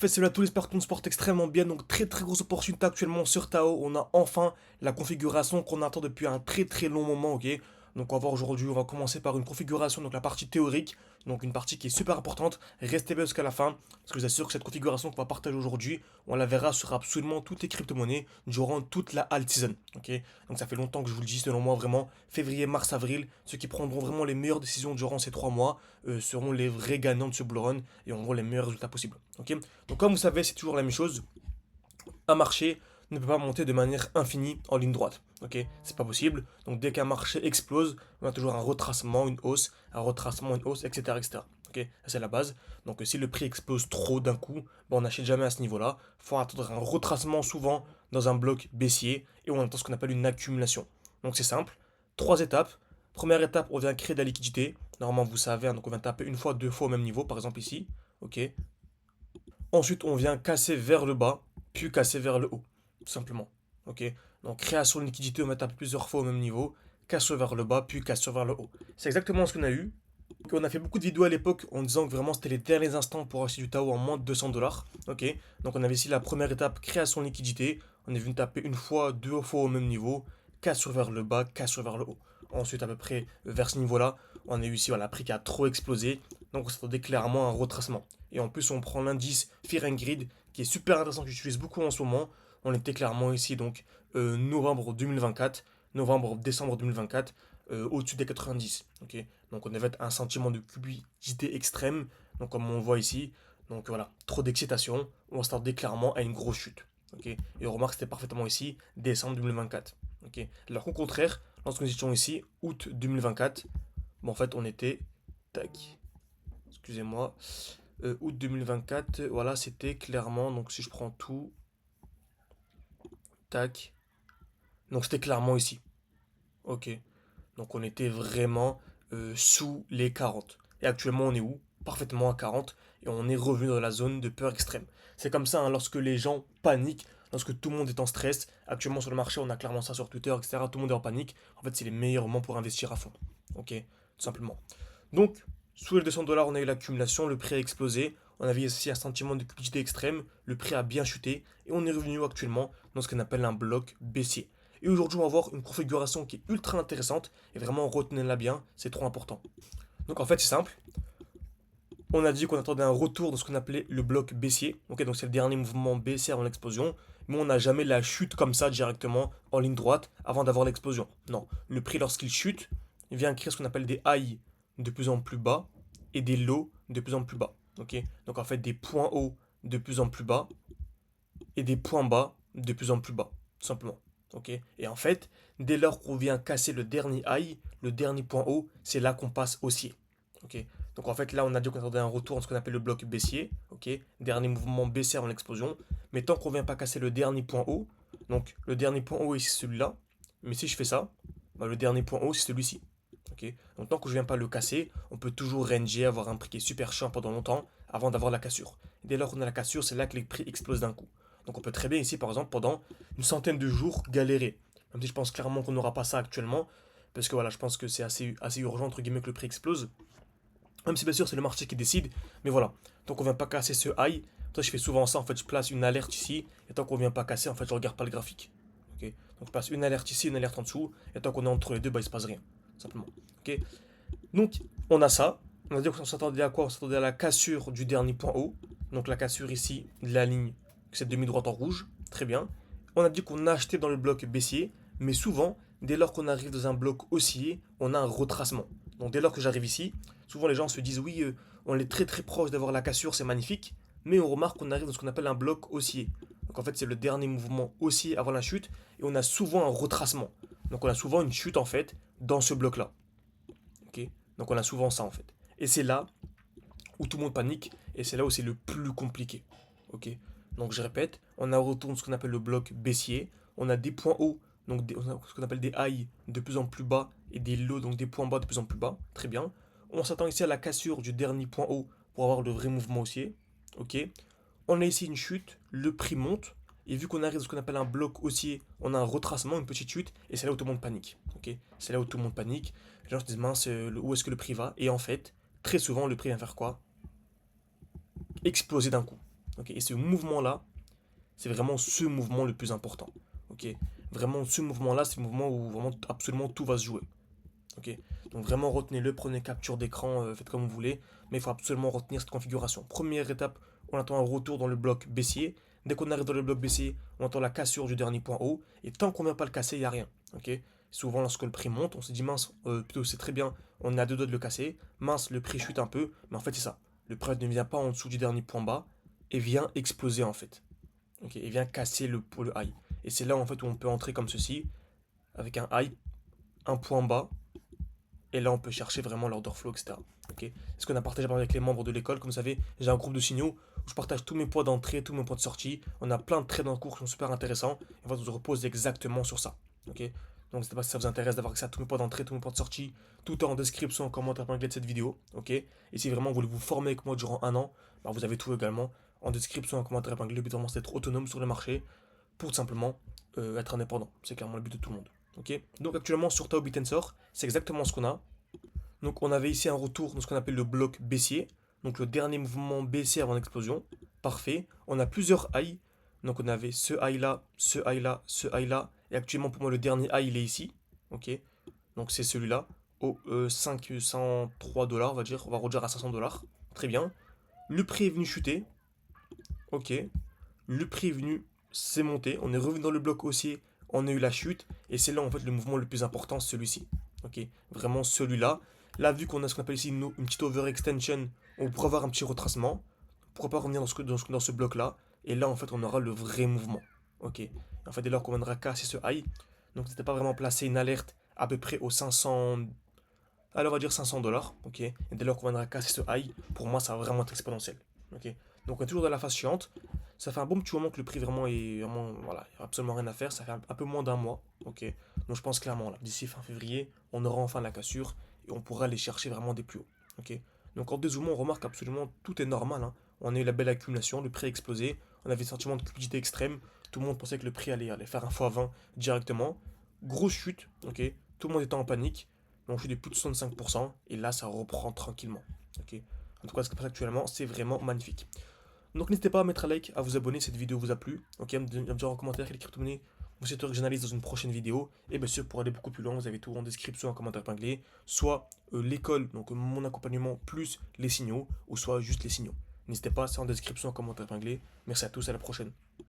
fait, c'est là, tous les Spartans se portent extrêmement bien, donc très très grosse opportunité actuellement sur Tao. On a enfin la configuration qu'on attend depuis un très très long moment, ok? Donc on va voir aujourd'hui, on va commencer par une configuration, donc la partie théorique, donc une partie qui est super importante. Restez bien jusqu'à la fin, parce que je vous assure que cette configuration qu'on va partager aujourd'hui, on la verra sur absolument toutes les crypto-monnaies durant toute la alt season, ok? Donc ça fait longtemps que je vous le dis, selon moi vraiment, février, mars, avril, ceux qui prendront vraiment les meilleures décisions durant ces 3 mois seront les vrais gagnants de ce bull run et auront les meilleurs résultats possibles, ok? Donc comme vous savez, c'est toujours la même chose. Un marché ne peut pas monter de manière infinie en ligne droite. Ok, c'est pas possible. Donc dès qu'un marché explose, on a toujours un retracement, une hausse, un retracement, une hausse, etc. etc. Ok, ça c'est la base. Donc si le prix explose trop d'un coup, on n'achète jamais à ce niveau-là. Il faut attendre un retracement souvent dans un bloc baissier et on attend ce qu'on appelle une accumulation. Donc c'est simple. 3 étapes. Première étape, on vient créer de la liquidité. Normalement, vous savez, hein, donc on vient taper une fois, deux fois au même niveau, par exemple ici. Ok, ensuite, on vient casser vers le bas, puis casser vers le haut, tout simplement. Ok. Donc, création de liquidité, on met taper plusieurs fois au même niveau, casse vers le bas, puis casse vers le haut. C'est exactement ce qu'on a eu. On a fait beaucoup de vidéos à l'époque en disant que vraiment c'était les derniers instants pour acheter du Tao en moins de 200 dollars. Ok. Donc, on avait ici la première étape, création de liquidité. On est venu taper une fois, deux fois au même niveau, casse vers le bas, casse vers le haut. Ensuite, à peu près vers ce niveau-là, on a eu ici voilà, le prix qui a trop explosé. Donc, on s'attendait clairement à un retracement. Et en plus, on prend l'indice Fear and Greed, qui est super intéressant, que j'utilise beaucoup en ce moment. On était clairement ici, donc novembre 2024, novembre-décembre 2024, au-dessus des 90. Ok, donc on avait un sentiment de cupidité extrême, donc comme on voit ici. Donc voilà, trop d'excitation, on s'attendait clairement à une grosse chute. Ok, et on remarque que c'était parfaitement ici, décembre 2024. Ok, alors qu'au contraire, lorsque nous étions ici, août 2024, bon, en fait on était, tac, excusez-moi, août 2024, voilà, c'était clairement, donc si je prends tout, tac, donc c'était clairement ici. Ok, donc on était vraiment sous les 40. Et actuellement on est où? Parfaitement à 40 et on est revenu dans la zone de peur extrême. C'est comme ça, hein, lorsque les gens paniquent, lorsque tout le monde est en stress. Actuellement sur le marché, on a clairement ça sur Twitter, etc. Tout le monde est en panique. En fait, c'est les meilleurs moments pour investir à fond. Ok, tout simplement. Donc, sous les 200 dollars, on a eu l'accumulation, le prix a explosé. On avait aussi un sentiment de cupidité extrême, le prix a bien chuté et on est revenu actuellement dans ce qu'on appelle un bloc baissier. Et aujourd'hui, on va voir une configuration qui est ultra intéressante et vraiment retenez-la bien, c'est trop important. Donc en fait, c'est simple. On a dit qu'on attendait un retour de ce qu'on appelait le bloc baissier. Ok, donc c'est le dernier mouvement baissier avant l'explosion. Mais on n'a jamais la chute comme ça directement en ligne droite avant d'avoir l'explosion. Non, le prix lorsqu'il chute, il vient créer ce qu'on appelle des highs de plus en plus bas et des lows de plus en plus bas. Ok, donc en fait des points hauts de plus en plus bas et des points bas de plus en plus bas, tout simplement. Ok, et en fait, dès lors qu'on vient casser le dernier high, le dernier point haut, c'est là qu'on passe haussier. Ok, donc en fait là on a dit qu'on attendait un retour en ce qu'on appelle le bloc baissier. Ok, dernier mouvement baissier avant l'explosion. Mais tant qu'on vient pas casser le dernier point haut, donc le dernier point haut ici c'est celui-là. Mais si je fais ça, bah, le dernier point haut c'est celui-ci. Ok, donc tant que je viens pas le casser, on peut toujours ranger, avoir un prix qui est super cher pendant longtemps avant d'avoir la cassure. Dès lors qu'on a la cassure, c'est là que les prix explosent d'un coup. Donc on peut très bien ici, par exemple, pendant une centaine de jours, galérer. Même si je pense clairement qu'on n'aura pas ça actuellement, parce que voilà, je pense que c'est assez urgent, entre guillemets, que le prix explose. Même si bien sûr c'est le marché qui décide, mais voilà. Tant qu'on vient pas casser ce high, toi je fais souvent ça, en fait je place une alerte ici, et tant qu'on vient pas casser, en fait je regarde pas le graphique. Ok, donc je place une alerte ici, une alerte en dessous, et tant qu'on est entre les deux, bah il se passe rien, simplement. Ok, donc on a ça, on a dit qu'on s'attendait à quoi? On s'attendait à la cassure du dernier point haut, donc la cassure ici de la ligne, cette demi-droite en rouge, très bien. On a dit qu'on achetait dans le bloc baissier, mais souvent, dès lors qu'on arrive dans un bloc haussier, on a un retracement. Donc dès lors que j'arrive ici, souvent les gens se disent oui, on est très très proche d'avoir la cassure, c'est magnifique, mais on remarque qu'on arrive dans ce qu'on appelle un bloc haussier. Donc en fait c'est le dernier mouvement haussier avant la chute, et on a souvent un retracement. Donc on a souvent une chute en fait dans ce bloc-là. Ok, donc on a souvent ça en fait. Et c'est là où tout le monde panique, et c'est là où c'est le plus compliqué. Ok, donc je répète, on a retourne ce qu'on appelle le bloc baissier, on a des points hauts, donc on a ce qu'on appelle des highs de plus en plus bas, et des lows, donc des points bas de plus en plus bas, très bien. On s'attend ici à la cassure du dernier point haut pour avoir le vrai mouvement haussier. Ok, on a ici une chute, le prix monte, et vu qu'on arrive dans ce qu'on appelle un bloc haussier, on a un retracement, une petite chute, et c'est là où tout le monde panique. Ok, c'est là où tout le monde panique. Les gens se disent mince, où est-ce que le prix va? Et en fait, très souvent, le prix vient faire quoi? Exploser d'un coup. Ok, et ce mouvement-là, c'est vraiment ce mouvement le plus important. Ok, vraiment ce mouvement-là, c'est le mouvement où vraiment absolument tout va se jouer. Ok, donc vraiment retenez-le, prenez capture d'écran, faites comme vous voulez, mais il faut absolument retenir cette configuration. Première étape, on attend un retour dans le bloc baissier. Dès qu'on arrive dans le bloc baissier, on attend la cassure du dernier point haut, et tant qu'on ne vient pas le casser, il n'y a rien. Ok, souvent lorsque le prix monte, on se dit mince, plutôt c'est très bien, on est à deux doigts de le casser, mince, le prix chute un peu, mais en fait c'est ça. Le prix ne vient pas en dessous du dernier point bas et vient exploser en fait. Ok, et vient casser le high. Et c'est là en fait où on peut entrer comme ceci, avec un high, un point bas, et là, on peut chercher vraiment l'order flow, etc. Ok. Ce qu'on a partagé avec les membres de l'école, comme vous savez, j'ai un groupe de signaux où je partage tous mes points d'entrée, tous mes points de sortie. On a plein de trades en cours qui sont super intéressants. Et en fait, on se repose exactement sur ça. Ok. Donc, n'hésitez pas si ça vous intéresse d'avoir accès à tous mes points d'entrée, tous mes points de sortie. Tout est en description, en commentaire épinglé de cette vidéo. Ok. Et si vraiment vous voulez vous former avec moi durant un an, bah, vous avez tout également en description, en commentaire épinglé. Le but vraiment, c'est d'être autonome sur le marché pour tout simplement être indépendant. C'est clairement le but de tout le monde. Ok. Donc, actuellement, sur Tao Bitensor, c'est exactement ce qu'on a. Donc on avait ici un retour de ce qu'on appelle le bloc baissier, donc le dernier mouvement baissier avant l'explosion. Parfait. On a plusieurs highs. Donc on avait ce high là, ce high là, ce high là. Et actuellement pour moi le dernier high il est ici. Ok. Donc c'est celui-là. Au 503 dollars, on va dire. On va redire à 500 dollars. Très bien. Le prix est venu chuter. Ok. Le prix est venu s'est monté. On est revenu dans le bloc haussier. On a eu la chute. Et c'est là en fait le mouvement le plus important, celui-ci. Ok. Vraiment celui-là. Là, vu qu'on a ce qu'on appelle ici une petite overextension, on pourra avoir un petit retracement. Pourquoi pas revenir dans ce bloc-là. Et là, en fait, on aura le vrai mouvement. Ok. Et en fait, dès lors qu'on viendra casser ce high, donc c'était pas vraiment placer une alerte à peu près aux 500. Alors, on va dire 500 dollars. Ok. Et dès lors qu'on viendra casser ce high, pour moi, ça va vraiment être exponentiel. Ok. Donc, on est toujours dans la phase chiante. Ça fait un bon petit moment que le prix vraiment est vraiment. Voilà, il n'y a absolument rien à faire. Ça fait un peu moins d'un mois. Ok. Donc, je pense clairement, là, d'ici fin février, on aura enfin la cassure et on pourra aller chercher vraiment des plus hauts. Ok. Donc, en dézoomant, on remarque absolument tout est normal, hein. On a eu la belle accumulation, le prix a explosé. On avait le sentiment de cupidité extrême. Tout le monde pensait que le prix allait faire un x20 directement. Grosse chute. Ok. Tout le monde était en panique. Donc, je suis de plus de 65%. Et là, ça reprend tranquillement. Ok. En tout cas, ce qui se passe actuellement, c'est vraiment magnifique. Donc n'hésitez pas à mettre un like, à vous abonner si cette vidéo vous a plu. Ok, à me dire en commentaire quelle crypto-monnaie vous souhaitez que j'analyse dans une prochaine vidéo. Et bien sûr, pour aller beaucoup plus loin, vous avez tout en description, en commentaire épinglé. Soit l'école, donc mon accompagnement plus les signaux, ou soit juste les signaux. N'hésitez pas, c'est en description, en commentaire épinglé. Merci à tous, à la prochaine.